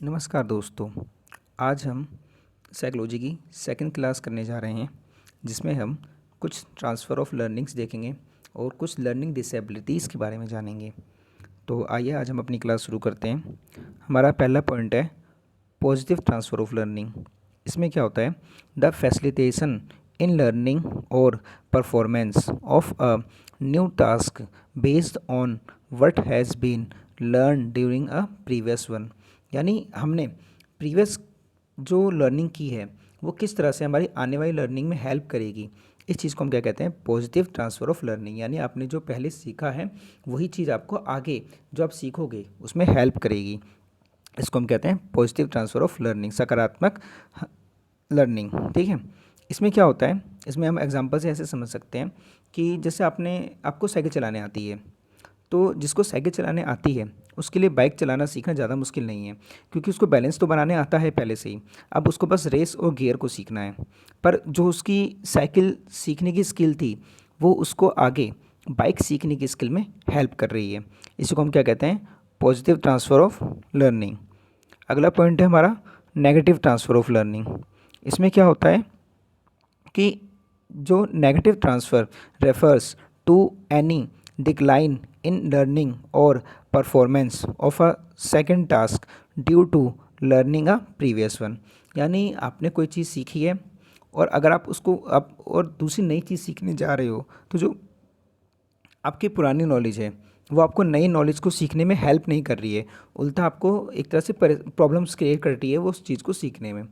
नमस्कार दोस्तों। आज हम साइकोलॉजी की सेकंड क्लास करने जा रहे हैं, जिसमें हम कुछ ट्रांसफ़र ऑफ लर्निंग्स देखेंगे और कुछ लर्निंग डिसेबिलिटीज़ के बारे में जानेंगे। तो आइए आज हम अपनी क्लास शुरू करते हैं। हमारा पहला पॉइंट है पॉजिटिव ट्रांसफ़र ऑफ लर्निंग। इसमें क्या होता है? द फैसिलिटेशन इन लर्निंग और performance of a new task based on what has been learn during a previous one. यानी हमने प्रीवियस जो लर्निंग की है वो किस तरह से हमारी आने वाली लर्निंग में हेल्प करेगी। इस चीज़ को हम क्या कहते हैं? Positive transfer of learning. यानी आपने जो पहले सीखा है वही चीज़ आपको आगे जो आप सीखोगे उसमें हेल्प करेगी। इसको हम कहते हैं पॉजिटिव ट्रांसफ़र ऑफ लर्निंग, सकारात्मक लर्निंग। ठीक है। इसमें क्या होता है? इसमें हम एग्जांपल से ऐसे समझ सकते हैं कि जैसे आपको साइकिल चलाने आती है, तो जिसको साइकिल चलाने आती है उसके लिए बाइक चलाना सीखना ज़्यादा मुश्किल नहीं है, क्योंकि उसको बैलेंस तो बनाने आता है पहले से ही। अब उसको बस रेस और गियर को सीखना है। पर जो उसकी साइकिल सीखने की स्किल थी वो उसको आगे बाइक सीखने की स्किल में हेल्प कर रही है। इसी को हम क्या कहते हैं? Positive transfer of learning. अगला पॉइंट है हमारा नेगेटिव ट्रांसफ़र ऑफ लर्निंग। इसमें क्या होता है कि जो negative transfer refers to any decline in learning और performance of a second task due to learning a previous one. यानी आपने कोई चीज़ सीखी है और अगर आप उसको आप और दूसरी नई चीज़ सीखने जा रहे हो, तो जो आपकी पुरानी नॉलेज है वो आपको नई नॉलेज को सीखने में हेल्प नहीं कर रही है, उल्टा आपको एक तरह से प्रॉब्लम्स क्रिएट कर रही है वो उस चीज़ को सीखने में।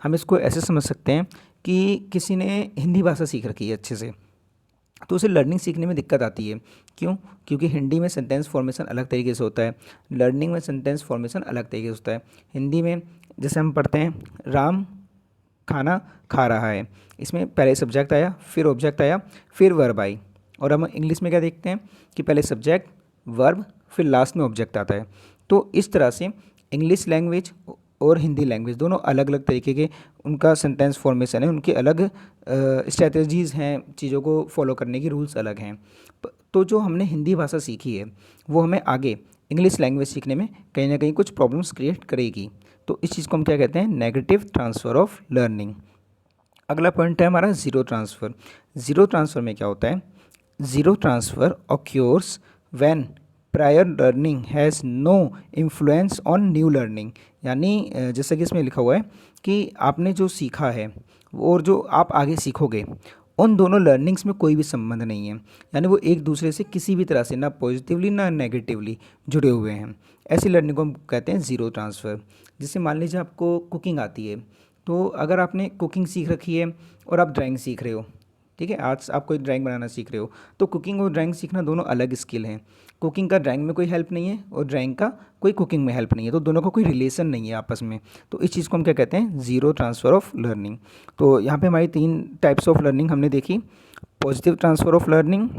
हम इसको ऐसे समझ सकते हैं कि किसी ने हिंदी भाषा सीख रखी है अच्छे से, तो उसे लर्निंग सीखने में दिक्कत आती है। क्यों? क्योंकि हिंदी में सेंटेंस फॉर्मेशन अलग तरीके से होता है, लर्निंग में सेंटेंस फॉर्मेशन अलग तरीके से होता है। हिंदी में जैसे हम पढ़ते हैं राम खाना खा रहा है, इसमें पहले सब्जेक्ट आया, फिर ऑब्जेक्ट आया, फिर वर्ब आई। और हम इंग्लिश में क्या देखते हैं कि पहले सब्जेक्ट, वर्ब, फिर लास्ट में ऑब्जेक्ट आता है। तो इस तरह से इंग्लिश लैंग्वेज और हिंदी लैंग्वेज दोनों अलग अलग तरीके के उनका सेंटेंस फॉर्मेशन है, उनके अलग स्ट्रेटजीज़ हैं, चीज़ों को फॉलो करने की रूल्स अलग हैं। तो जो हमने हिंदी भाषा सीखी है वो हमें आगे इंग्लिश लैंग्वेज सीखने में कहीं ना कहीं कुछ प्रॉब्लम्स क्रिएट करेगी। तो इस चीज़ को हम क्या कहते हैं? Negative transfer of learning. अगला पॉइंट है हमारा ज़ीरो ट्रांसफ़र। ज़ीरो ट्रांसफ़र में क्या होता है? Zero transfer occurs when prior learning has no influence on new learning. यानी जैसा कि इसमें लिखा हुआ है कि आपने जो सीखा है और जो आप आगे सीखोगे उन दोनों लर्निंग्स में कोई भी संबंध नहीं है। यानी वो एक दूसरे से किसी भी तरह से ना पॉजिटिवली ना नेगेटिवली जुड़े हुए हैं। ऐसी लर्निंग को हम कहते हैं ज़ीरो ट्रांसफ़र। जैसे मान लीजिए आपको कुकिंग आती है, तो अगर आपने कुकिंग सीख रखी है और आप ड्राइंग सीख रहे हो, ठीक है, आज आप कोई ड्राइंग बनाना सीख रहे हो, तो कुकिंग और ड्राइंग सीखना दोनों अलग स्किल हैं। कुकिंग का ड्राइंग में कोई हेल्प नहीं है और ड्राइंग का कोई कुकिंग में हेल्प नहीं है, तो दोनों का कोई रिलेशन नहीं है आपस में। तो इस चीज़ को हम क्या कहते हैं? Zero transfer of learning. तो यहाँ पे हमारी 3 टाइप्स ऑफ लर्निंग हमने देखी: positive transfer of learning,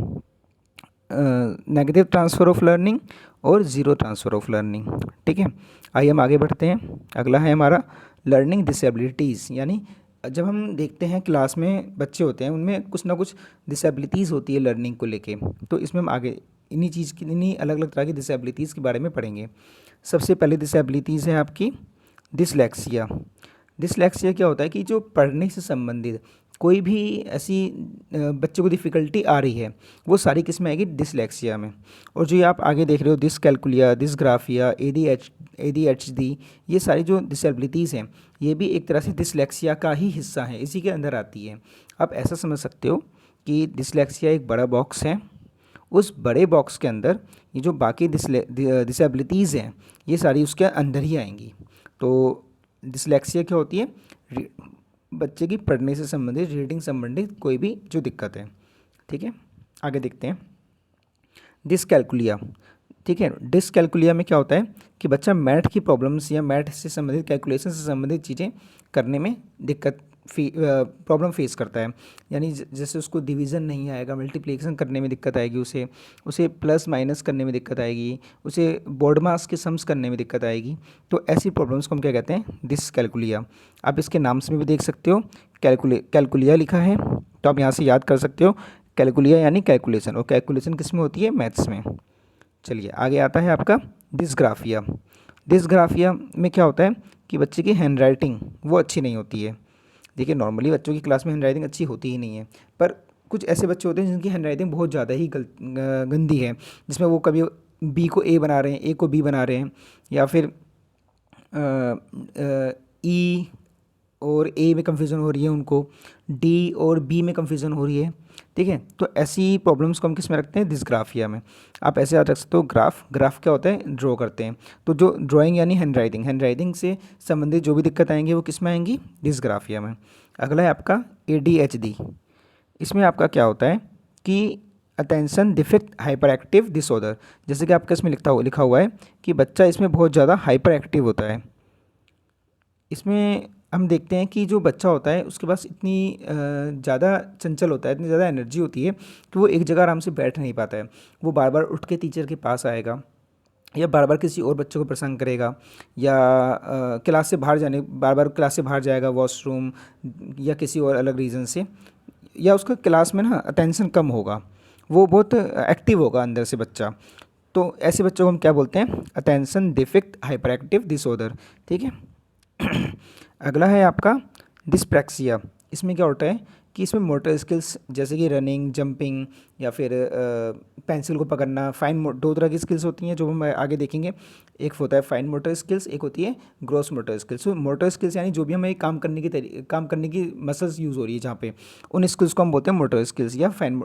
negative transfer of learning और ज़ीरो ट्रांसफ़र ऑफ लर्निंग। ठीक है, आइए हम आगे बढ़ते हैं। अगला है हमारा लर्निंग डिसेबिलिटीज़। यानी जब हम देखते हैं क्लास में बच्चे होते हैं उनमें कुछ ना कुछ डिसेबिलिटीज़ होती है लर्निंग को लेके, तो इसमें हम आगे इन्हीं अलग अलग तरह की डिसेबिलिटीज़ के बारे में पढ़ेंगे। सबसे पहले डिसेबिलिटीज़ है आपकी डिसलेक्सिया। डिसलेक्सिया क्या होता है कि जो पढ़ने से संबंधित कोई भी ऐसी बच्चे को डिफ़िकल्टी आ रही है वो सारी किस्में आएगी डिसलेक्सिया में। और जो ये आप आगे देख रहे हो डिसकैल्कुलिया, डिसग्राफिया, ADHD, ये सारी जो डिसेबिलिटीज़ हैं ये भी एक तरह से डिसलेक्सिया का ही हिस्सा है, इसी के अंदर आती है। आप ऐसा समझ सकते हो कि डिसलेक्सिया एक बड़ा बॉक्स है, उस बड़े बॉक्स के अंदर ये जो बाकी डिसेबिलिटीज़ हैं ये सारी उसके अंदर ही आएंगी। तो डिसलेक्सिया क्या होती है? बच्चे की पढ़ने से संबंधित, रीडिंग संबंधित कोई भी जो दिक्कत है। ठीक है, आगे देखते हैं डिसकैल्कुलिया। ठीक है, डिसकैल्कुलिया में क्या होता है कि बच्चा मैथ की प्रॉब्लम्स या मैथ से संबंधित, कैलकुलेशन से संबंधित चीज़ें करने में प्रॉब्लम फेस करता है। यानी जैसे उसको डिवीज़न नहीं आएगा, मल्टीप्लिकेशन करने में दिक्कत आएगी, उसे प्लस माइनस करने में दिक्कत आएगी, उसे बोर्ड मास के सम्स करने में दिक्कत आएगी। तो ऐसी प्रॉब्लम्स को हम क्या कहते हैं? डिसकैल्कुलिया। आप इसके नाम से भी देख सकते हो, कैलकुलिया लिखा है तो आप यहाँ से याद कर सकते हो कैलकुलिया यानी कैलकुलेशन, और कैलकुलेशन किस में होती है? मैथ्स में। चलिए आगे आता है आपका डिसग्राफिया। डिसग्राफिया में क्या होता है कि बच्चे की हैंड राइटिंग वो अच्छी नहीं होती है। देखिए नॉर्मली बच्चों की क्लास में हैंड राइटिंग अच्छी होती ही नहीं है, पर कुछ ऐसे बच्चे होते हैं जिनकी हैंड राइटिंग बहुत ज़्यादा ही गंदी है, जिसमें वो कभी बी को ए बना रहे हैं, ए को बी बना रहे हैं, या फिर ई और ए में कन्फ्यूज़न हो रही है उनको, डी और बी में कन्फ्यूज़न हो रही है। ठीक है, तो ऐसी प्रॉब्लम्स को हम किस में रखते हैं, डिसग्राफिया में। आप ऐसे याद रख सकते हो, ग्राफ क्या होता है, ड्रॉ करते हैं। तो जो ड्राइंग यानी हैंड राइटिंग से संबंधित जो भी दिक्कत आएंगी वो किस में आएंगी, डिसग्राफिया में। अगला है आपका ADHD। इसमें आपका क्या होता है कि attention deficit hyper active disorder. जैसे कि आपका इसमें लिखा हुआ है कि बच्चा इसमें बहुत ज़्यादा हाइपर एक्टिव होता है। इसमें हम देखते हैं कि जो बच्चा होता है उसके पास इतनी ज़्यादा चंचल होता है, इतनी ज़्यादा एनर्जी होती है कि वो एक जगह आराम से बैठ नहीं पाता है। वो बार बार उठ के टीचर के पास आएगा, या बार बार किसी और बच्चे को परेशान करेगा, या क्लास से बाहर बार बार क्लास से बाहर जाएगा वॉशरूम या किसी और अलग रीज़न से, या उसका क्लास में ना अटेंशन कम होगा, वो बहुत एक्टिव होगा अंदर से बच्चा। तो ऐसे बच्चों को हम क्या बोलते हैं, attention deficit hyper active disorder. ठीक है। अगला है आपका डिस्प्रैक्सिया। इसमें क्या होता है कि इसमें मोटर स्किल्स जैसे कि रनिंग, जंपिंग, या फिर पेंसिल को पकड़ना, दो तरह की स्किल्स होती हैं जो हम आगे देखेंगे। एक होता है फाइन मोटर स्किल्स, एक होती है ग्रॉस मोटर स्किल्स। तो मोटर स्किल्स यानी जो भी हमें काम करने की मसल्स यूज़ हो रही है जहाँ पे, उन स्किल्स को हम बोलते हैं मोटर स्किल्स या फाइन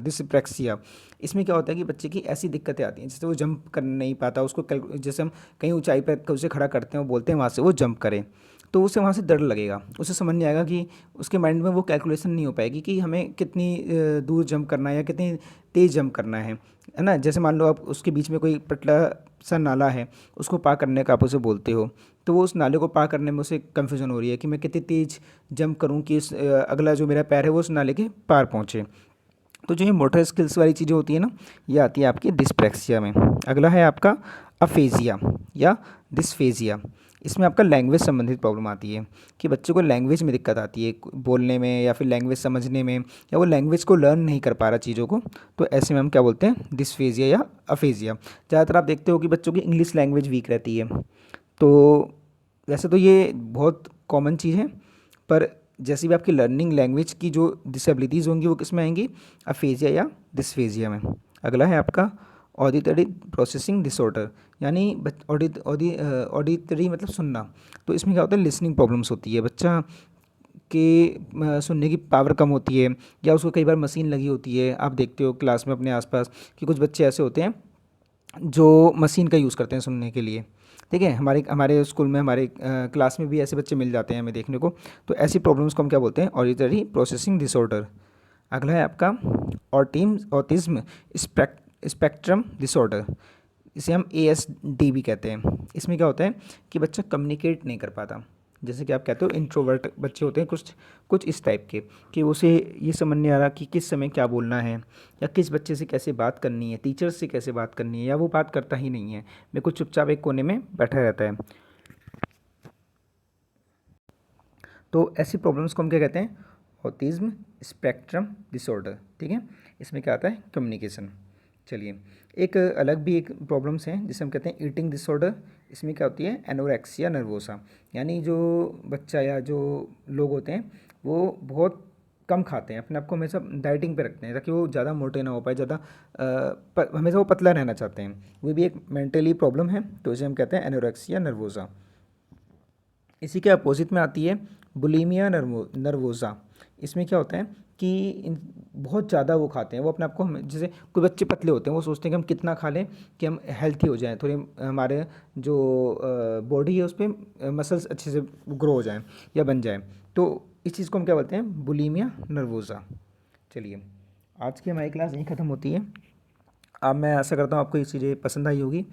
डिस्प्रैक्सिया। इसमें क्या होता है कि बच्चे की ऐसी दिक्कतें आती हैं, जैसे वो जंप कर नहीं पाता, उसको जैसे हम कहीं ऊंचाई पर उसे खड़ा करते हैं, वो बोलते हैं वहाँ से वो जंप करे, तो उसे वहाँ से डर लगेगा, उसे समझ नहीं आएगा कि उसके माइंड में वो कैलकुलेशन नहीं हो पाएगी कि हमें कितनी दूर जंप करना है या कितनी तेज़ जंप करना है ना। जैसे मान लो आप उसके बीच में कोई पतला सा नाला है, उसको पार करने का आप उसे बोलते हो, तो वो उस नाले को पार करने में उसे कन्फ्यूज़न हो रही है कि मैं कितनी तेज़ जंप करूँ कि अगला जो मेरा पैर है वो उस नाले के पार पहुँचे। तो जो ये मोटर स्किल्स वाली चीज़ें होती है ना, ये आती है आपकी डिस्प्रैक्सिया में। अगला है आपका अफेजिया या डिस्फेजिया। इसमें आपका लैंग्वेज संबंधित प्रॉब्लम आती है कि बच्चों को लैंग्वेज में दिक्कत आती है, बोलने में या फिर लैंग्वेज समझने में, या वो लैंग्वेज को लर्न नहीं कर पा रहा चीज़ों को। तो ऐसे में हम क्या बोलते हैं, डिस्फेजिया या अफेजिया। ज़्यादातर आप देखते हो कि बच्चों की इंग्लिश लैंग्वेज वीक रहती है। तो वैसे तो ये बहुत कॉमन चीज़ है, पर जैसे भी आपकी लर्निंग लैंग्वेज की जो डिसेबिलिटीज़ होंगी वो किस में आएंगी, अफेजिया या डिस्फेजिया में। अगला है आपका ऑडिटरी प्रोसेसिंग डिसऑर्डर, यानी ऑडिटरी मतलब सुनना। तो इसमें क्या होता है, लिसनिंग प्रॉब्लम्स होती है, बच्चा के सुनने की पावर कम होती है, या उसको कई बार मशीन लगी होती है। आप देखते हो क्लास में अपने आसपास कि कुछ बच्चे ऐसे होते हैं जो मशीन का यूज़ करते हैं सुनने के लिए। ठीक है, हमारे हमारे स्कूल में, हमारे क्लास में भी ऐसे बच्चे मिल जाते हैं हमें देखने को। तो ऐसी प्रॉब्लम्स को हम क्या बोलते हैं, ऑडिटरी प्रोसेसिंग डिसऑर्डर। अगला है आपका ऑटिज्म स्पेक्ट्रम डिसऑर्डर, इसे हम ASD भी कहते हैं। इसमें क्या होता है कि बच्चा कम्युनिकेट नहीं कर पाता। जैसे कि आप कहते हो इंट्रोवर्ट बच्चे होते हैं कुछ कुछ इस टाइप के, कि उसे ये समझ नहीं आ रहा कि किस समय क्या बोलना है, या किस बच्चे से कैसे बात करनी है, टीचर से कैसे बात करनी है, या वो बात करता ही नहीं है, मेरे को चुपचाप एक कोने में बैठा रहता है। तो ऐसी प्रॉब्लम्स को हम क्या कहते हैं, ऑटिज्म स्पेक्ट्रम डिसऑर्डर। ठीक है, इसमें क्या आता है, कम्युनिकेशन। चलिए, एक अलग भी एक प्रॉब्लम्स हैं जिसे हम कहते हैं ईटिंग डिसऑर्डर। इसमें क्या होती है, एनोरेक्सिया नर्वोसा, यानी जो बच्चा या जो लोग होते हैं वो बहुत कम खाते हैं, अपने आप को हमेशा डाइटिंग पे रखते हैं ताकि वो ज़्यादा मोटे ना हो पाए, ज़्यादा हमेशा वो पतला रहना चाहते हैं। वो भी एक मेंटली प्रॉब्लम है, तो इसे हम कहते हैं एनोरेक्सिया नर्वोसा। इसी के अपोजिट में आती है बुलीमिया नर्वोसा। इसमें क्या होता है कि बहुत ज़्यादा वो खाते हैं, वो अपने आप को जैसे कोई बच्चे पतले होते हैं, वो सोचते हैं कि हम कितना खा लें कि हम हेल्थी हो जाएं, थोड़े हमारे जो बॉडी है उस पर मसल्स अच्छे से ग्रो हो जाएं या बन जाएं। तो इस चीज़ को हम क्या बोलते हैं, बुलीमिया नर्वोसा। चलिए, आज की हमारी क्लास यहीं ख़त्म होती है। अब मैं आशा करता हूँ आपको ये चीज़ें पसंद आई होगी।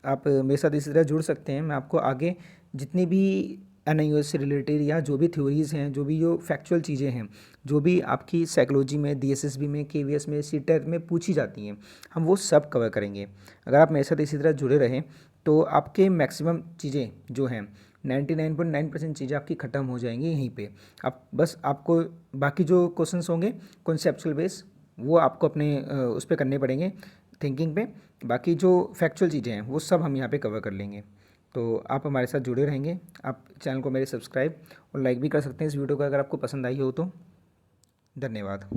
आप मेरे साथ इसी तरह जुड़ सकते हैं। मैं आपको आगे जितनी भी NIOS से रिलेटेड या जो भी थ्योरीज़ हैं, जो भी जो फैक्चुअल चीज़ें हैं, जो भी आपकी साइकोलॉजी में, DSSB में, KVS में, CTET में पूछी जाती हैं, हम वो सब कवर करेंगे। अगर आप मेरे साथ इसी तरह जुड़े रहें तो आपके मैक्सिमम चीज़ें जो हैं 99.9% चीज़ें आपकी ख़त्म हो जाएंगी यहीं पे। आप बस आपको बाकी जो क्वेश्चंस होंगे कॉन्सेप्चुअल बेस, वो आपको अपने उस पर करने पड़ेंगे, थिंकिंग पे। बाकी जो फैक्चुअल चीज़ें हैं वो सब हम यहाँ पे कवर कर लेंगे। तो आप हमारे साथ जुड़े रहेंगे। आप चैनल को मेरे सब्सक्राइब और लाइक भी कर सकते हैं इस वीडियो को अगर आपको पसंद आई हो तो। धन्यवाद।